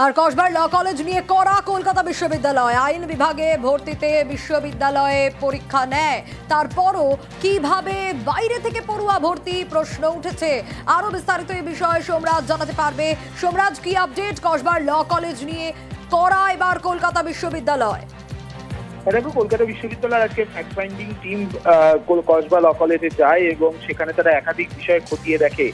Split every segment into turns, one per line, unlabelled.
আর কসবার law college নিয়ে কড়া কলকাতা বিশ্ববিদ্যালয় আইন বিভাগে ভর্তিতে বিশ্ববিদ্যালয়ে পরীক্ষা নেয়, তারপরও কিভাবে বাইরে থেকে পড়ুয়া ভর্তি প্রশ্ন উঠেছে। আরো বিস্তারিত এই বিষয়ে সোমরাজ জানাতে পারবে। সোমরাজ, কি আপডেট কসবার ল কলেজ নিয়ে কড়া এবার কলকাতা বিশ্ববিদ্যালয়?
দেখো, কলকাতা বিশ্ববিদ্যালয়ের আজকে ফ্যাক্ট ফাইন্ডিং টিম কসবা ল কলেজে যায় এবং সেখানে তারা একাধিক বিষয় খতিয়ে দেখে।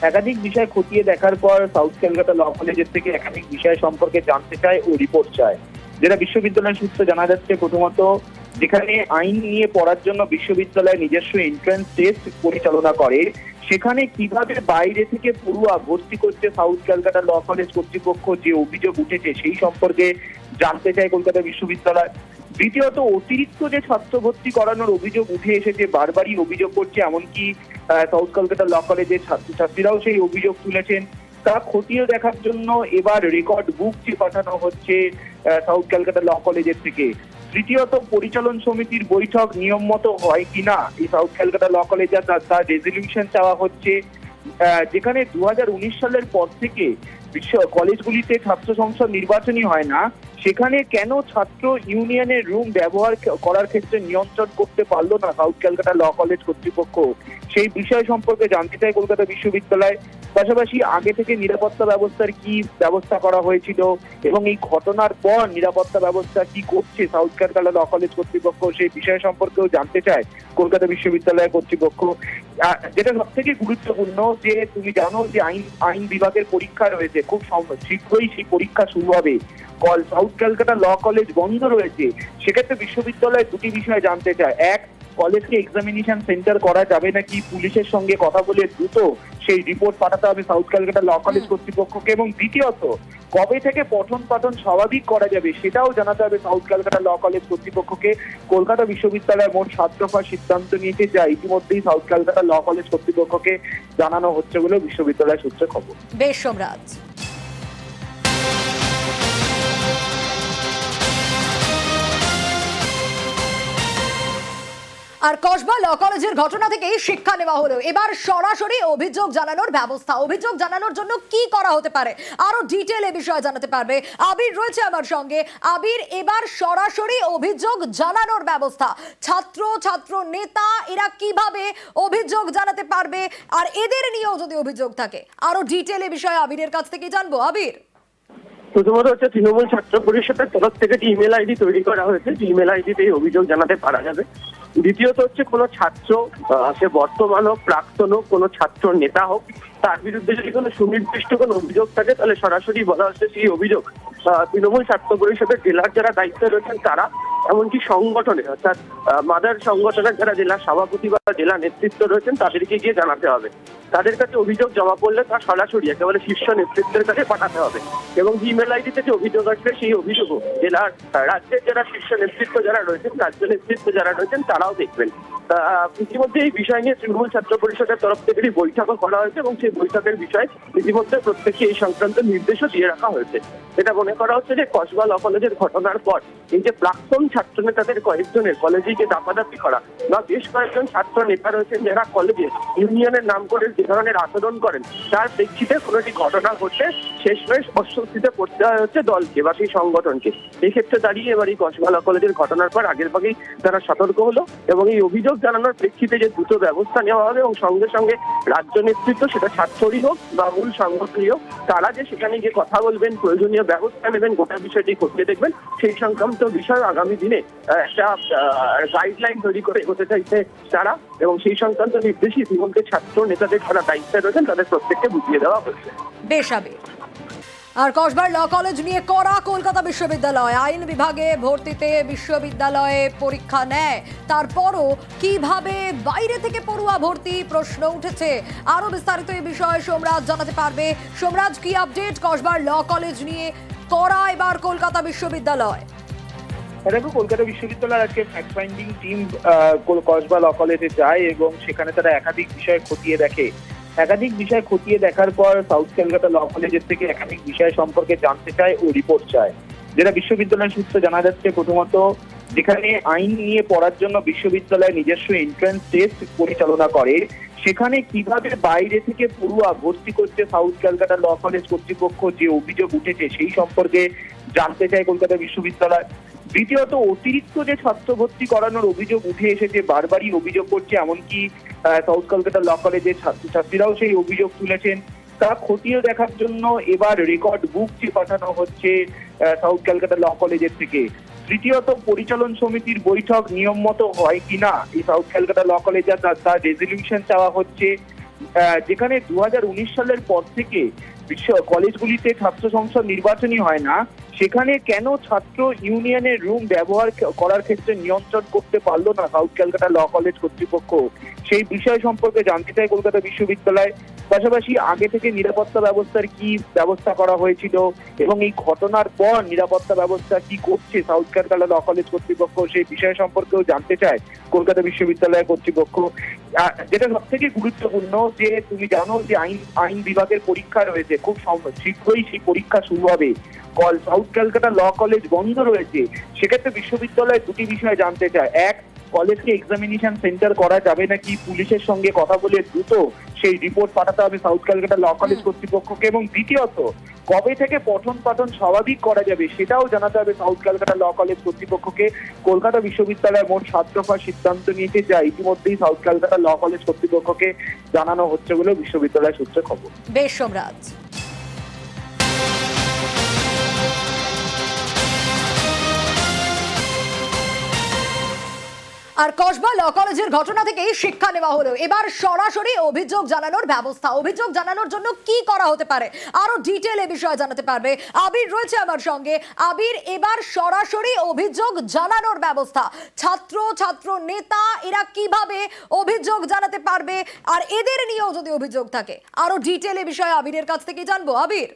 একাধিক বিষয় খতিয়ে দেখার পর সাউথ কলকাতা ল কলেজের থেকে একাধিক বিষয় সম্পর্কে জানতে চায় ও রিপোর্ট চায়। যেটা বিশ্ববিদ্যালয় সূত্রে জানা যাচ্ছে, প্রথমত যেখানে আইন নিয়ে পড়ার জন্য বিশ্ববিদ্যালয় নিজস্ব এন্ট্রান্স টেস্ট পরিচালনা করে, সেখানে কিভাবে বাইরে থেকে পড়ুয়া ভর্তি করছে সাউথ কলকাতা ল কলেজ কর্তৃপক্ষ, যে অভিযোগ উঠেছে সেই সম্পর্কে জানতে চায় কলকাতা বিশ্ববিদ্যালয়। দ্বিতীয়ত, অতিরিক্ত যে ছাত্র ভর্তি করানোর অভিযোগ উঠে এসেছে, বারবারই অভিযোগ করছে, এমনকি সাউথ কলকাতা ল কলেজের ছাত্রছাত্রীরাও সেই অভিযোগ তুলেছেন। তা খতিয়ে দেখার জন্য এবার রেকর্ড বুক পাঠানো হচ্ছে সাউথ কলকাতা ল কলেজের থেকে। তৃতীয়ত, পরিচালন সমিতির বৈঠক নিয়ম মতো হয় কিনা এই সাউথ কলকাতা ল কলেজে তার রেজলিউশন চাওয়া হচ্ছে। যেখানে 2019 সালের পর থেকে কলেজগুলিতে ছাত্র সংসদ নির্বাচনই হয় না, সেখানে কেন ছাত্র ইউনিয়নের রুম ব্যবহার করার ক্ষেত্রে নিয়ন্ত্রণ করতে পারলো না সাউথ কলকাতা ল কলেজ কর্তৃপক্ষ, সেই বিষয় সম্পর্কে জানতে চায় কলকাতা বিশ্ববিদ্যালয়। পাশাপাশি আগে থেকে নিরাপত্তা ব্যবস্থার কি ব্যবস্থা করা হয়েছিল এবং এই ঘটনার পর নিরাপত্তা ব্যবস্থা কি করছে সাউথ কলকাতা ল কলেজ কর্তৃপক্ষ, সেই বিষয় সম্পর্কেও জানতে চায় কলকাতা বিশ্ববিদ্যালয় কর্তৃপক্ষ। যেটা সব থেকে গুরুত্বপূর্ণ, যে তুমি জানো যে আইন বিভাগের পরীক্ষা রয়েছে, খুব শীঘ্রই সেই পরীক্ষা শুরু হবে। সাউথ কলকাতা ল কলেজ বন্ধ রয়েছে, সেক্ষেত্রে বিশ্ববিদ্যালয় দুটি বিষয় জানতে চায়। এক, কলেজকে এক্সামিনেশন সেন্টার করা যাবে নাকি, পুলিশের সঙ্গে কথা বলে দ্রুত সেই রিপোর্ট পাঠাতে হবে সাউথ কলকাতা ল কলেজ কর্তৃপক্ষকে। এবং দ্বিতীয়ত, কবে থেকে পঠন পাঠন স্বাভাবিক করা যাবে সেটাও জানাতে হবে সাউথ কলকাতা ল কলেজ কর্তৃপক্ষকে। কলকাতা বিশ্ববিদ্যালয় মোট 7 দফার সিদ্ধান্ত নিয়েছে, যা ইতিমধ্যেই সাউথ কলকাতা ল কলেজ কর্তৃপক্ষকে জানানো হচ্ছে বলে বিশ্ববিদ্যালয় সূত্রে খবর।
বেশ সোমরাজ। আর কসবা ল কলেজের ঘটনা থেকে শিক্ষা নেওয়া হলো, এবার সরাসরি অভিযোগ জানানোর ব্যবস্থা। অভিযোগ জানানোর জন্য কি করা হতে পারে, আরো ডিটেল এ বিষয়ে জানাতে পারবে আবির, রয়েছে আমার সঙ্গে। আবির, এবার সরাসরি অভিযোগ জানানোর ব্যবস্থা, ছাত্র নেতা এরা কিভাবে অভিযোগ জানাতে পারবে, আর এদের নিয়েও যদি অভিযোগ থাকে আরো ডিটেল এ বিষয়ে আবিরের কাছ থেকে জানবো। আবির,
প্রথমত হচ্ছে তৃণমূল ছাত্র পরিষদের তরফ থেকে ইমেল আইডি তৈরি করা হয়েছে, যে ইমেল আইডিতে এই অভিযোগ জানাতে পারা যাবে। দ্বিতীয়ত হচ্ছে, কোনো ছাত্র, সে বর্তমান হোক প্রাক্তন হোক, কোনো ছাত্র নেতা হোক, তার বিরুদ্ধে যদি কোনো সুনির্দিষ্ট কোনো অভিযোগ থাকে, তাহলে সরাসরি বলা হচ্ছে সেই অভিযোগ তৃণমূল ছাত্র পরিষদের জেলার যারা দায়িত্বে রয়েছেন তারা, এমনকি সংগঠনে অর্থাৎ মাদার সংগঠনের যারা জেলা সভাপতি বা জেলা নেতৃত্ব রয়েছেন তাদেরকে গিয়ে জানাতে হবে। তাদের কাছে অভিযোগ জমা পড়লে তা সরাসরি একেবারে শীর্ষ নেতৃত্বের কাছে পাঠাতে হবে। এবং ইমেল আইডি থেকে অভিযোগ আসবে, সেই অভিযোগও জেলার রাজ্যের যারা শীর্ষ নেতৃত্ব যারা রয়েছেন, রাজ্য নেতৃত্ব যারা রয়েছেন তারাও দেখবেন। ইতিমধ্যে এই বিষয় নিয়ে তৃণমূল ছাত্র পরিষদের তরফ থেকে বৈঠকও করা হয়েছে এবং সেই বৈঠকের বিষয় ইতিমধ্যে প্রত্যেককে এই সংক্রান্ত নির্দেশও দিয়ে রাখা হয়েছে। এটা মনে করা হচ্ছে যে কসবা ল কলেজের ঘটনার পর এই যে প্রাক্তন ছাত্র নেতাদের কয়েকজনের কলেজে গিয়ে দাপাদাপি করা, বা বেশ কয়েকজন ছাত্র নেতা রয়েছেন যারা কলেজে ইউনিয়নের নাম করে যে ধরনের আচরণ করেন, তার প্রেক্ষিতে কোনো একটি ঘটনা ঘটলে শেষমেশ অস্বস্তিতে পড়তে হচ্ছে দলকে বা সেই সংগঠনকে। এই ক্ষেত্রে দাঁড়িয়ে এবার এই কসবা ল কলেজের ঘটনার পর আগের ভাগেই তারা সতর্ক হলো এবং এই অভিযোগ জানানোর প্রেক্ষিতে যে দ্রুত ব্যবস্থা নেওয়া হবে এবং সঙ্গে সঙ্গে রাজ্য নেতৃত্ব, সেটা ছাত্রই হোক বা মূল সংগঠনই হোক, তারা যে সেখানে গিয়ে কথা বলবেন, প্রয়োজনীয় ব্যবস্থা নেবেন, গোটা বিষয়টি খতিয়ে দেখবেন, সেই সংক্রান্ত বিষয় আগামী দিনে একটা গাইডলাইন তৈরি করে এগোতে চাইছে তারা। এবং সেই সংক্রান্ত নির্দেশ ইতিমধ্যে ছাত্র নেতাদের যারা দায়িত্বে রয়েছেন তাদের প্রত্যেককে বুঝিয়ে দেওয়া হয়েছে।
বেশ আবির। আর কসবার ল কলেজ নিয়ে কড়া কলকাতা বিশ্ববিদ্যালয় আইন বিভাগে ভর্তিতে বিশ্ববিদ্যালয়ে পরীক্ষা নেয়, তারপরও কিভাবে বাইরে থেকে পড়ুয়া ভর্তি প্রশ্ন উঠেছে। আরো বিস্তারিত এই বিষয়ে সোমরাজ জানাতে পারবে। সোমরাজ, কি আপডেট কসবার ল কলেজ নিয়ে কড়া এবার কলকাতা বিশ্ববিদ্যালয়?
দেখো, কলকাতা বিশ্ববিদ্যালয়ের আজকে ফ্যাক্ট ফাইন্ডিং টিম কসবা ল কলেজে যায় এবং সেখানে তারা একাধিক বিষয় খতিয়ে দেখে। একাধিক বিষয় খতিয়ে দেখার পর সাউথ কলকাতা ল কলেজের থেকে একাধিক বিষয় সম্পর্কে জানতে চায় ও রিপোর্ট চায়। যেটা বিশ্ববিদ্যালয় সূত্রে জানা যাচ্ছে, প্রথমত যেখানে আইন নিয়ে পড়ার জন্য বিশ্ববিদ্যালয় নিজস্ব এন্ট্রান্স টেস্ট পরিচালনা করে, সেখানে কিভাবে বাইরে থেকে পড়ুয়া ভর্তি করছে সাউথ ক্যালকাটা ল কলেজ কর্তৃপক্ষ, যে অভিযোগ উঠেছে সেই সম্পর্কে জানতে চায় কলকাতা বিশ্ববিদ্যালয়। দ্বিতীয়ত, অতিরিক্ত যে ছাত্র ভর্তি করানোর অভিযোগ উঠে এসেছে, বারবারই অভিযোগ করছে, এমনকি সাউথ ক্যালকাটা ল কলেজের ছাত্রছাত্রীরাও সেই অভিযোগ তুলেছেন, তা খতিয়ে দেখার জন্য এবার রেকর্ড বুক পাঠানো হচ্ছে সাউথ ক্যালকাটা ল কলেজের থেকে। তৃতীয়ত, পরিচালন সমিতির বৈঠক নিয়ম মতো হয় কিনা এই সাউথ ক্যালকাটা ল কলেজে তার রেজলিউশন চাওয়া হচ্ছে। যেখানে 2019 সালের পর থেকে কলেজগুলিতে ছাত্র সংসদ নির্বাচনই হয় না, সেখানে কেন ছাত্র ইউনিয়নের রুম ব্যবহার করার ক্ষেত্রে নিয়ন্ত্রণ করতে পারলো না সাউথ ক্যালকাটা ল কলেজ কর্তৃপক্ষ, সেই বিষয় সম্পর্কে জানতে চায় কলকাতা বিশ্ববিদ্যালয়। পাশাপাশি আগে থেকে নিরাপত্তা ব্যবস্থার কি ব্যবস্থা করা হয়েছিল এবং এই ঘটনার পর নিরাপত্তা ব্যবস্থা কি করছে সাউথ ক্যালকাটা ল কলেজ কর্তৃপক্ষ, সেই বিষয় সম্পর্কেও জানতে চায় কলকাতা বিশ্ববিদ্যালয় কর্তৃপক্ষ। যেটা সব থেকে গুরুত্বপূর্ণ, যে তুমি জানো যে আইন বিভাগের পরীক্ষা রয়েছে, খুব শীঘ্রই সেই পরীক্ষা শুরু হবে। সাউথ ক্যালকাটা ল কলেজ বন্ধ রয়েছে, সেক্ষেত্রে বিশ্ববিদ্যালয় দুটি বিষয় জানতে চায়। এক, কলেজকে এক্সামিনেশন সেন্টার করা যাবে নাকি, পুলিশের সঙ্গে কথা বলে দ্রুত সেই রিপোর্ট পাঠাতে হবে সাউথ ক্যালকাটা ল কলেজ কর্তৃপক্ষকে। এবং দ্বিতীয়ত, কবে থেকে পঠন পাঠন স্বাভাবিক করা যাবে সেটাও জানাতে হবে সাউথ ক্যালকাটা ল কলেজ কর্তৃপক্ষকে। কলকাতা বিশ্ববিদ্যালয় মোট 7 দফার সিদ্ধান্ত নিয়েছে, যা ইতিমধ্যেই সাউথ ক্যালকাটা ল কলেজ কর্তৃপক্ষকে জানানো হচ্ছে বলে বিশ্ববিদ্যালয় সূত্রে খবর।
বেশ সোমরাজ। আর কসবা ল কলেজের ঘটনা থেকেই শিক্ষা নেওয়া হলো, এবার সরাসরি অভিযোগ জানানোর ব্যবস্থা। অভিযোগ জানানোর জন্য কি করা হতে পারে আরো ডিটেল এ বিষয়ে জানাতে পারবে আবির রয়েছে আমার সঙ্গে। আবির, এবার সরাসরি অভিযোগ জানানোর ব্যবস্থা, ছাত্র নেতা এরা কিভাবে অভিযোগ জানাতে পারবে, আর এদের নিয়েও যদি অভিযোগ থাকে আরো ডিটেল এ বিষয়ে আবিরের কাছ থেকে জানবো। আবির,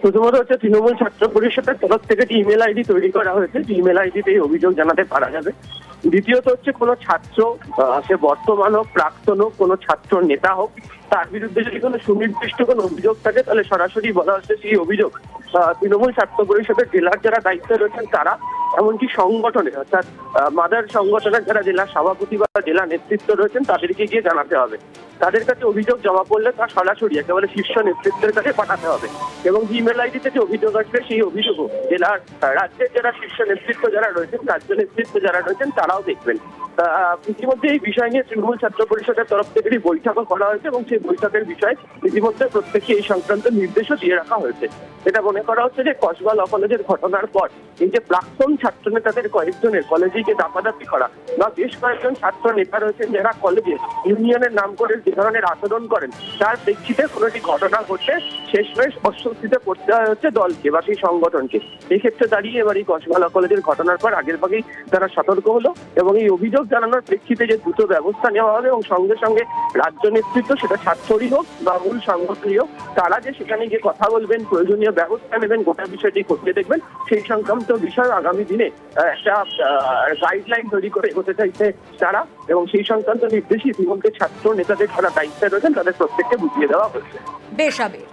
প্রথমত হচ্ছে তৃণমূল ছাত্র পরিষদের তরফ থেকে ইমেল আইডি তৈরি করা হয়েছে, ইমেল আইডিতে অভিযোগ জানাতে পারা যাবে। দ্বিতীয়ত হচ্ছে কোনো ছাত্র, সে বর্তমান হোক প্রাক্তন হোক, কোনো ছাত্র নেতা হোক, তার বিরুদ্ধে যদি কোনো সুনির্দিষ্ট কোনো অভিযোগ থাকে তাহলে সরাসরি বলা হচ্ছে সেই অভিযোগ তৃণমূল ছাত্র পরিষদের জেলার যারা দায়িত্বে রয়েছেন তারা, এমনকি সংগঠনের অর্থাৎ মাদার সংগঠনের যারা জেলা সভাপতি বা জেলা নেতৃত্ব রয়েছেন তাদেরকে গিয়ে জানাতে হবে। তাদের কাছে অভিযোগ জমা পড়লে তা সরাসরি একেবারে শীর্ষ নেতৃত্বের কাছে পাঠাতে হবে এবং ইমেল আইডি থেকে অভিযোগ আসবে সেই অভিযোগও জেলার রাজ্যের যারা শীর্ষ নেতৃত্ব যারা রয়েছেন, রাজ্য নেতৃত্ব যারা রয়েছেন তারাও দেখবেন। ইতিমধ্যে এই বিষয় নিয়ে তৃণমূল ছাত্র পরিষদের তরফ থেকে বৈঠকও করা হয়েছে এবং সেই বৈঠকের বিষয়ে ইতিমধ্যে প্রত্যেককে এই সংক্রান্ত নির্দেশও দিয়ে রাখা হয়েছে। এটা মনে করা হচ্ছে যে কসবা ল কলেজের ঘটনার পর এই যে প্রাক্তন ছাত্র নেতাদের কয়েকজনের কলেজে গিয়ে দাপাদাপি করা বা বেশ কয়েকজন ছাত্র নেতা রয়েছেন যারা কলেজে ইউনিয়নের নাম করে যে ধরনের আচরণ করেন, তার প্রেক্ষিতে কোনো একটি ঘটনা ঘটলে শেষমেশ অস্বস্তিতে পড়তে হচ্ছে দলকে বা সেই সংগঠনকে। এই ক্ষেত্রে দাঁড়িয়ে এবার এই কসবা ল কলেজের ঘটনার পর আগের ভাগেই তারা সতর্ক হলো এবং এই অভিযোগ জানানোর প্রেক্ষিতে যে দ্রুত ব্যবস্থা নেওয়া হবে এবং সঙ্গে সঙ্গে রাজ্য নেতৃত্ব, সেটা ছাত্রই হোক বা মূল সংগঠনই হোক, তারা যে সেখানে গিয়ে কথা বলবেন, প্রয়োজনীয় ব্যবস্থা নেবেন, গোটা বিষয়টি খতিয়ে দেখবেন, সেই সংক্রান্ত বিষয় আগামী দিনে একটা গাইডলাইন তৈরি করে এগোতে চাইছে তারা এবং সেই সংক্রান্ত নির্দেশই ইতিমধ্যে ছাত্র নেতাদের যারা দায়িত্বে রয়েছেন তাদের প্রত্যেককে বুঝিয়ে দেওয়া হয়েছে।
বেশ আবির।